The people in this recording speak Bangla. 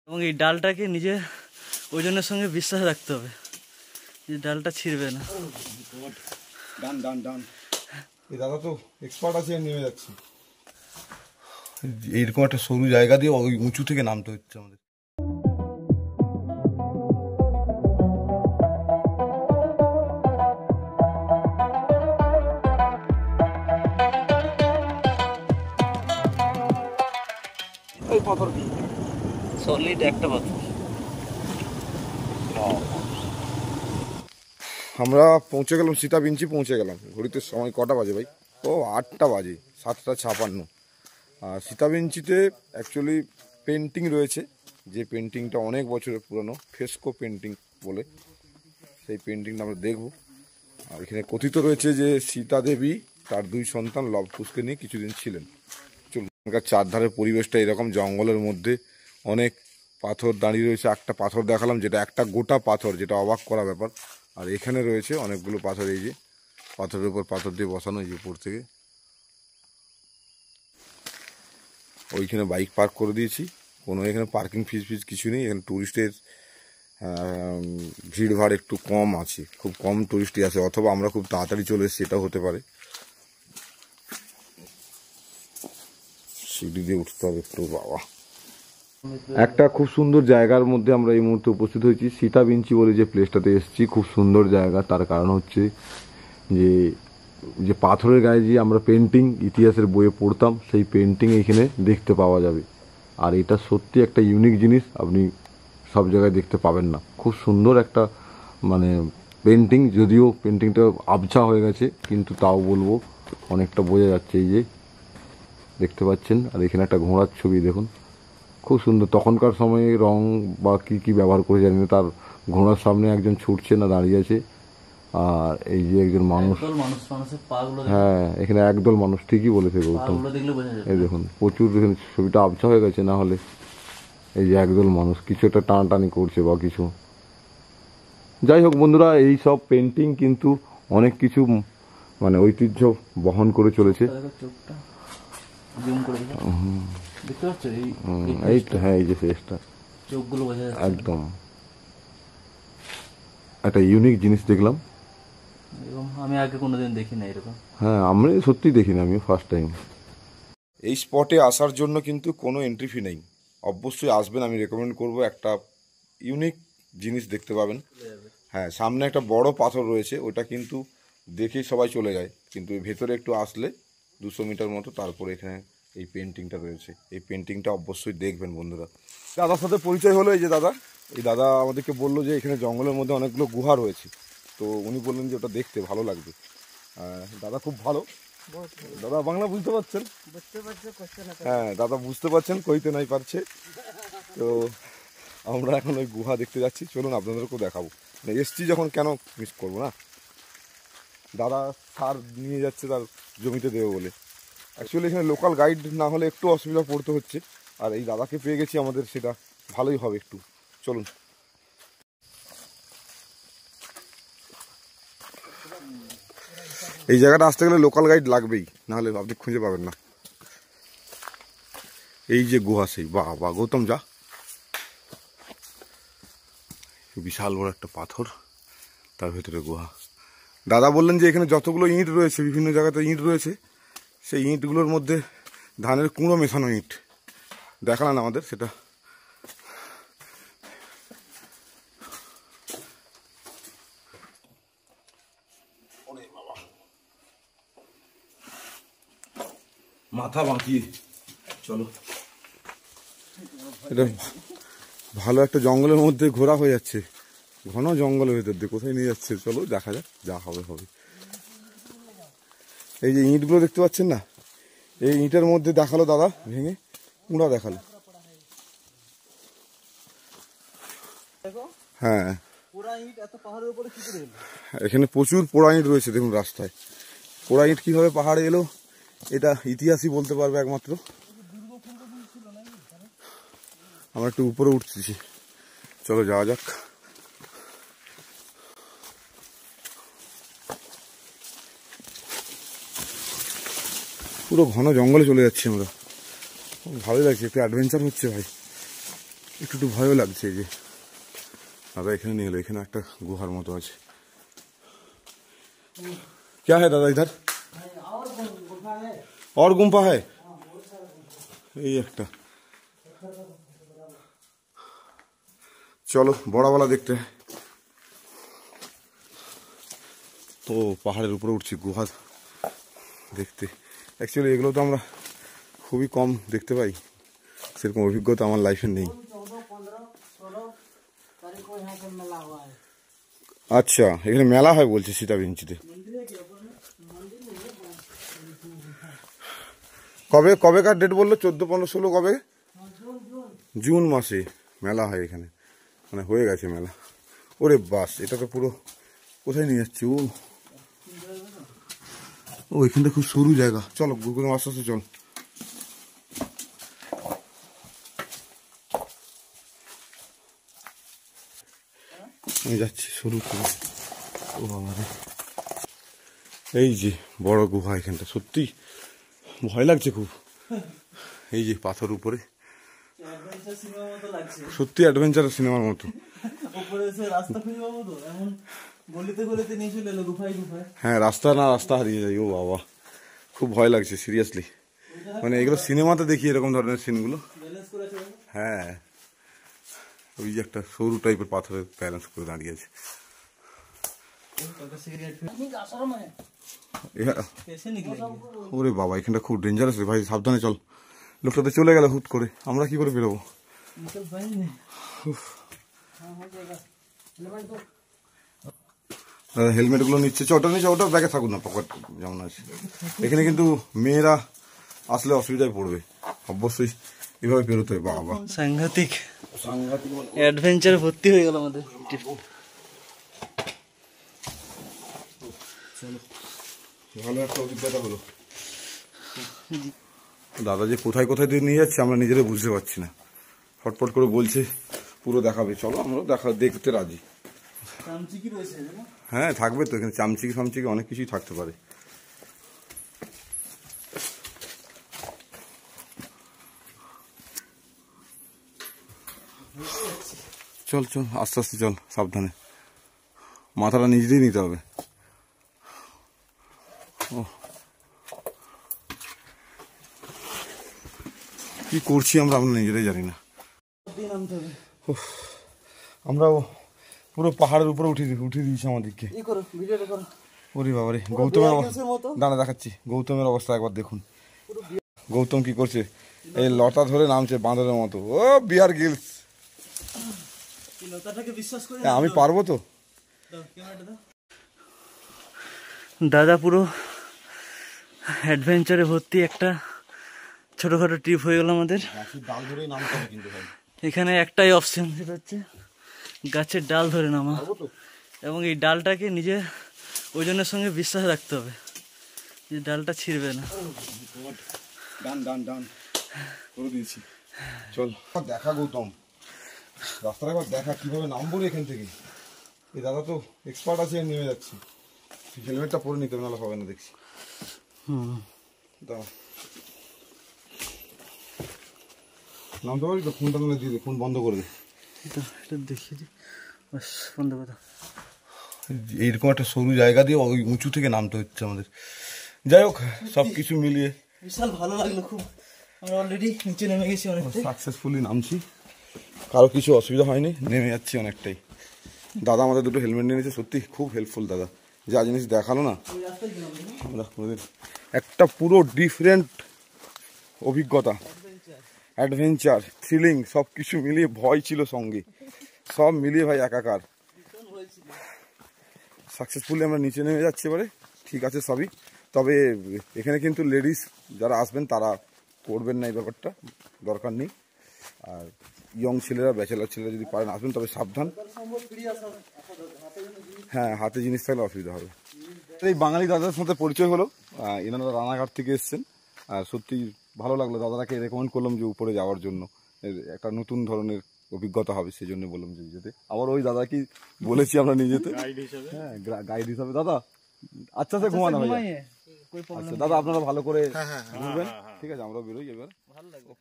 এবং এই ডালটাকে নিজে ওজনের সঙ্গে বিশ্বাস রাখতে হবে যে ডালটা ছিঁড়বে না। ডান ডান ডান। এই দাদা তো এক্সপার্ট আছে, নেমে যাচ্ছে। এইরকম একটা সরু জায়গা দিয়ে ওই উঁচু থেকে নামতে হচ্ছে আমাদের। ওই পাথর সলিড একটা পাথর। আমরা পৌঁছে গেলাম, সীতাবিঞ্চি পৌঁছে গেলাম। ঘড়িতে সময় কটা বাজে ভাই? ও 8টা বাজে, 7:56। আর সীতাবিঞ্চিতে অ্যাকচুয়ালি পেন্টিং রয়েছে, যে পেন্টিংটা অনেক বছরের পুরনো, ফ্রেস্কো পেন্টিং বলে, সেই পেন্টিংটা আমরা দেখব। আর এখানে কথিত রয়েছে যে সীতা দেবী তার 2 সন্তান লব কুশকে নিয়ে কিছুদিন ছিলেন। চলুন, এখানকার চারধারের পরিবেশটা এরকম, জঙ্গলের মধ্যে অনেক পাথর দাঁড়িয়ে রয়েছে। একটা পাথর দেখালাম যেটা একটা গোটা পাথর, যেটা অবাক করা ব্যাপার। আর এখানে রয়েছে অনেকগুলো পাথর, এই যে পাথরের উপর পাথর দিয়ে বসানো, এই যে উপর থেকে। ওইখানে বাইক পার্ক করে দিয়েছি, কোনো এখানে পার্কিং ফিস কিছু নেই। এখানে টুরিস্টের ভিড়ভাড় একটু কম আছে, খুব কম টুরিস্টই আছে, অথবা আমরা খুব তাড়াতাড়ি চলে এসেছি, এটাও হতে পারে। সিঁড়ি দিয়ে উঠতে হবে একটু, বাবা। একটা খুব সুন্দর জায়গার মধ্যে আমরা এই মুহূর্তে উপস্থিত হয়েছি, সীতাবিঞ্চি বলে যে প্লেসটাতে এসেছি। খুব সুন্দর জায়গা, তার কারণ হচ্ছে যে পাথরের গায়ে যে আমরা পেন্টিং ইতিহাসের বইয়ে পড়তাম, সেই পেন্টিং এখানে দেখতে পাওয়া যাবে। আর এটা সত্যি একটা ইউনিক জিনিস, আপনি সব জায়গায় দেখতে পাবেন না। খুব সুন্দর একটা মানে পেন্টিং, যদিও পেন্টিংটা আবছা হয়ে গেছে, কিন্তু তাও বলবো অনেকটা বোঝা যাচ্ছে। এই যে দেখতে পাচ্ছেন, আর এখানে একটা ঘোড়ার ছবি দেখুন, খুব সুন্দর। তখনকার সময়ে রং বা কি ব্যবহার করে জানি না, তার ঘোড়ার সামনে একজন ছুটছে না দাঁড়িয়ে আছে। আর এই যে একজন মানুষ, হ্যাঁ এখানে একদল মানুষ, ঠিকই বলেছে গৌতম। এই দেখুন প্রচুর, এখানে ছবিটা আবছা হয়ে গেছে, না হলে এই যে একদল মানুষ কিছু একটা টানাটানি করছে বা কিছু। যাই হোক বন্ধুরা, এই সব পেন্টিং কিন্তু অনেক কিছু মানে ঐতিহ্য বহন করে চলেছে। এই তো, হ্যাঁ এই যে ফেসটা, একদম একটা ইউনিক জিনিস দেখলাম, আমি আগে কোনোদিন দেখি না এরকম। হ্যাঁ আমি সত্যি দেখি না, আমি ফার্স্ট টাইম। এই স্পটে আসার জন্য কিন্তু কোনো এন্ট্রি ফি নেই, অবশ্যই আসবেন, আমি রেকমেন্ড করব। একটা ইউনিক জিনিস দেখতে পাবেন। হ্যাঁ, সামনে একটা বড় পাথর রয়েছে, ওটা কিন্তু দেখেই সবাই চলে যায়, কিন্তু ভেতরে একটু আসলে 200 মিটার মতো, তারপরে এখানে এই পেন্টিংটা রয়েছে। এই পেন্টিংটা অবশ্যই দেখবেন বন্ধুরা। দাদার সাথে পরিচয় হলো, এই যে দাদা। এই দাদা আমাদেরকে বললো যে এখানে জঙ্গলের মধ্যে অনেকগুলো গুহা রয়েছে, তো উনি বললেন যে ওটা দেখতে ভালো লাগবে। দাদা খুব ভালো, দাদা বাংলা বুঝতে পারছেন? হ্যাঁ দাদা বুঝতে পারছেন, কইতে নাই পারছে। তো আমরা এখন ওই গুহা দেখতে যাচ্ছি, চলুন আপনাদেরকেও দেখাবো। এসছি যখন কেন মিস করবো না। দাদা সার নিয়ে যাচ্ছে তার জমিতে দেবে বলে। অ্যাকচুয়ালি এখানে লোকাল গাইড না হলে একটু অসুবিধা পড়তে হচ্ছে, আর এই দাদাকে পেয়ে গেছি, আমাদের সেটা ভালোই হবে একটু। চলুন। এই জায়গাটা আসতে গেলে লোকাল গাইড লাগবেই, নাহলে আপনি খুঁজে পাবেন না। এই যে গুহা, সেই বাবা গৌতম যা, বিশাল বড় একটা পাথর, তার ভেতরে গুহা। দাদা বললেন যে এখানে যতগুলো ইঁট রয়েছে, বিভিন্ন জায়গাতে ইঁট রয়েছে, সেই ইঁটগুলোর মধ্যে ধানের কুঁড়ো মেশানো ইঁট দেখালেন আমাদের, সেটা মাথা বাঁকিয়ে চলো। এটা ভালো একটা জঙ্গলের মধ্যে ঘোরা হয়ে যাচ্ছে, ঘন জঙ্গলের ভেতর দিয়ে কোথায় নিয়ে যাচ্ছে, চলো দেখা যাক, যা হবে হবে। এই যে ইঁটগুলো দেখতে পাচ্ছেন না, এই ইঁটের মধ্যে দেখালো দাদা ভেঙে কুঁড়া দেখালো। হ্যাঁ এখানে প্রচুর পোড়া ইঁট রয়েছে, দেখুন রাস্তায় পোড়া ইঁট কিভাবে পাহাড়ে এলো, এটা ইতিহাসই বলতে পারবে একমাত্র। আমরা একটু উপরে উঠতেছি, চলো যাওয়া যাক। পুরো ঘন জঙ্গলে চলে যাচ্ছি আমরা, ভালোই লাগছে, একটু অ্যাডভেঞ্চার হচ্ছে ভাই। একটু ভয়ও লাগছে। এই যে দাদা এখানে নিয়ে এলো, এখানে একটা গুহার মতো আছে। क्या है दादा इधर? और गुम्फा है? এই একটা। চলো বড়াওয়ালা দেখতে। তো পাহাড়ের উপরে উঠছি গুহা দেখতে। অ্যাকচুয়ালি এগুলো তো আমরা খুবই কম দেখতে পাই, সেরকম অভিজ্ঞতা আমার লাইফে নেই। আচ্ছা, এখানে মেলা হয় বলছে সীতাবিঞ্চিতে। কবে কবেকার ডেট বললো? 14, 15, 16 কবে? জুন মাসে মেলা হয় এখানে, মানে হয়ে গেছে মেলা। ওরে বাস, এটা তো পুরো কোথায় নিয়ে যাচ্ছে? ও এখানটা খুব সরু জায়গা। চলো গুগল আস্তে আস্তে চল। আমি যাচ্ছি সরু করে। ও বাবা রে, এই যে বড় গুহা এখানটা, সত্যি ভয় লাগছে খুব। এই যে পাথর উপরে, সত্যি অ্যাডভেঞ্চার সিনেমার মতো। হ্যাঁ, রাস্তা না রাস্তা হারিয়ে যায়। ও বাবা, খুব ভয় লাগছে সিরিয়াসলি। মানে এগুলো সিনেমাতে দেখি এরকম ধরনের সিনগুলো। হ্যাঁ, ওই যে একটা সরু টাইপের পাথরে ব্যালেন্স করে দাঁড়িয়ে আছে। ওরে বাবা, এখানটা খুব ডেঞ্জারাস রে ভাই, সাবধানে চল। লোকটাতে চলে গেল হুট করে, আমরা কি করে বেরোবো? হেলমেট গুলো নিচ্ছে, ওটা নিচ্ছে, ওটা ব্যাগে থাকুন না, পকেট যেমন আছে। এখানে কিন্তু মেয়েরা আসলে অসুবিধায় পড়বে, অবশ্যই এভাবে বেরোতে হবে। বাবা সাংঘাতিক সাংঘাতিক অ্যাডভেঞ্চার ভর্তি হয়ে গেল আমাদের। চলো, ভালো একটা অভিজ্ঞতা হলো। দাদা যে কোথায় কোথায় দিয়ে নিয়ে যাচ্ছে আমরা নিজেরা বুঝতে পারছি না। ফটফট করে বলছে পুরো দেখাবে, চলো আমরা দেখতে রাজি। হ্যাঁ থাকবে তো, এখানে চামচিকি ফামচিকি অনেক কিছুই থাকতে পারে। চল চল আস্তে আস্তে চল, সাবধানে, মাথাটা নিজেই নিতে হবে। ও কি করছি আমরা নিজেরাই জানি না। আমরা পুরো পাহাড়ের উপরে উঠিয়ে দিয়েছি আমাদেরকে। ওরে বাবারে, গৌতমের দাঁড়া দেখাচ্ছি, গৌতমের অবস্থা একবার দেখুন। গৌতম কি করছে? এই লতা ধরে নামছে বাঁদরের মতো। ও বিহার গিলস, আমি পারবো তো? দাদা পুরো অ্যাডভেঞ্চারে ভর্তি একটা ছোটখাটো ট্রিপ হয়ে গেল আমাদের। এখানে একটাই অপশন, সেটা হচ্ছে গাছের ডাল ধরে নামা, এবং এই ডালটাকে নিজে ওজনের সঙ্গে বিশ্বাস রাখতে হবে যে ডালটা ছিঁড়বে না। চল দেখা গৌতম, রাস্তাটা একবার দেখা, কিভাবে নামবো এখান থেকে। এই দাদা তো এক্সপার্ট আছে, নেমে যাচ্ছি। হেলমেটটা পরে নিতে নাহলে হবে না দেখছি। নামতে পারি তো? ফোনটা নাহলে দিয়ে দে, ফোন বন্ধ করে দে। এটা দেখিয়ে দিই, বন্ধ করে। এইরকম একটা সরু জায়গা দিয়ে ওই উঁচু থেকে নামতে হচ্ছে আমাদের। যাই হোক, সবকিছু মিলিয়ে বিশাল ভালো লাগলো খুব। আমরা অলরেডি নিচে নেমে গেছি, অনেক সাকসেসফুলি নামছি, কারো কিছু অসুবিধা হয়নি, নেমে যাচ্ছি অনেকটাই। দাদা আমাদের দুটো হেলমেট নিয়ে নিয়েছে, সত্যি খুব হেল্পফুল দাদা, যা জিনিস দেখালো না আমরা কোনোদিন। একটা পুরো ডিফারেন্ট অভিজ্ঞতা, অ্যাডভেঞ্চার, থ্রিলিং, সব কিছু মিলিয়ে, ভয় ছিল সঙ্গে, সব মিলিয়ে ভাই একাকার। সাকসেসফুলি আমরা নিচে নেমে যাচ্ছি এবারে, ঠিক আছে সবই। তবে এখানে কিন্তু লেডিস যারা আসবেন তারা করবেন না এই ব্যাপারটা, দরকার নেই। আর ইয়ং ছেলেরা, ব্যাচেলার ছেলেরা যদি পারেন আসবেন, তবে সাবধান। হ্যাঁ, হাতে জিনিস থাকলে অসুবিধা হবে। এই বাঙালি দাদার সাথে পরিচয় হলো, এনারা রানাঘাট থেকে এসছেন। আর সত্যি ভালো লাগলো, দাদাকে রেকমেন্ড করলাম যে উপরে যাওয়ার জন্য, একটা নতুন ধরনের অভিজ্ঞতা হবে, সেই জন্য বললাম যে যেতে। আবার ওই দাদা কি বলেছি আমরা নিজেতে, হ্যাঁ গাইড হিসাবে। দাদা আচ্ছা সে ঘুমানো ভাই, আচ্ছা দাদা আপনারা ভালো করে ঘুরবেন, ঠিক আছে? আমরাও বেরোই এবার। ভালো লাগবে।